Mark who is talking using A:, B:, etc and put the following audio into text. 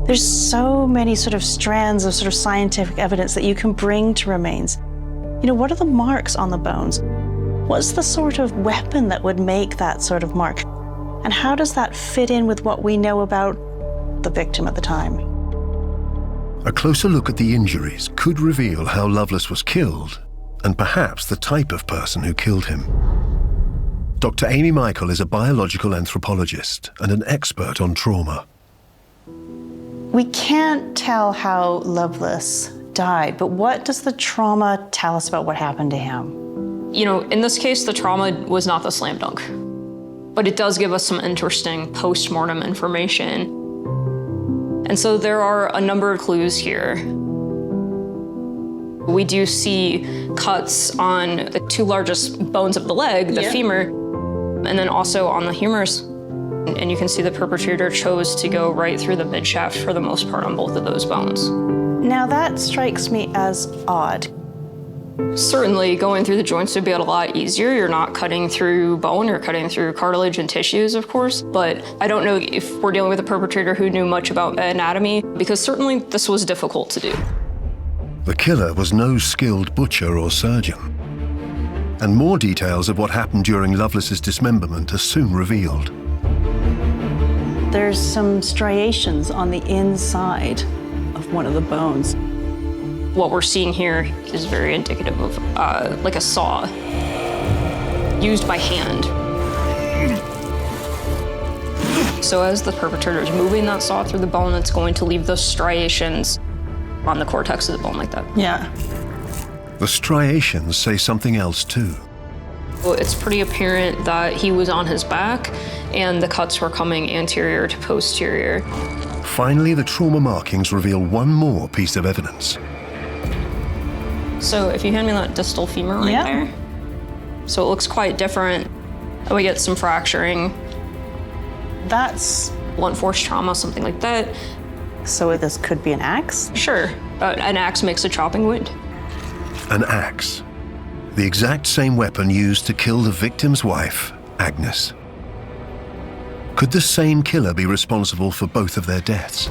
A: There's so many sort of strands of sort of scientific evidence that you can bring to remains. You know, what are the marks on the bones? What's the sort of weapon that would make that sort of mark? And how does that fit in with what we know about the victim at the time?
B: A closer look at the injuries could reveal how Lovelace was killed and perhaps the type of person who killed him. Dr. Amy Michael is a biological anthropologist and an expert on trauma.
A: We can't tell how Lovelace died, but what does the trauma tell us about what happened to him?
C: You know, in this case, the trauma was not the slam dunk, but it does give us some interesting post-mortem information. And so there are a number of clues here. We do see cuts on the two largest bones of the leg, the femur, and then also on the humerus. And you can see the perpetrator chose to go right through the midshaft for the most part on both of those bones.
A: Now that strikes me as odd.
C: Certainly going through the joints would be a lot easier. You're not cutting through bone, you're cutting through cartilage and tissues, of course. But I don't know if we're dealing with a perpetrator who knew much about anatomy, because certainly this was difficult to do.
B: The killer was no skilled butcher or surgeon. And more details of what happened during Lovelace's dismemberment are soon revealed.
A: There's some striations on the inside of one of the bones.
C: What we're seeing here is very indicative of like a saw used by hand. So as the perpetrator is moving that saw through the bone, it's going to leave those striations on the cortex of the bone like that.
A: Yeah.
B: The striations say something else too.
C: Well, it's pretty apparent that he was on his back and the cuts were coming anterior to posterior.
B: Finally, the trauma markings reveal one more piece of evidence.
C: So if you hand me that distal femur right there, so it looks quite different. And we get some fracturing.
A: That's
C: blunt force trauma, something like that.
A: So this could be an axe?
C: Sure, an axe makes a chopping wound.
B: An axe. The exact same weapon used to kill the victim's wife, Agnes. Could the same killer be responsible for both of their deaths?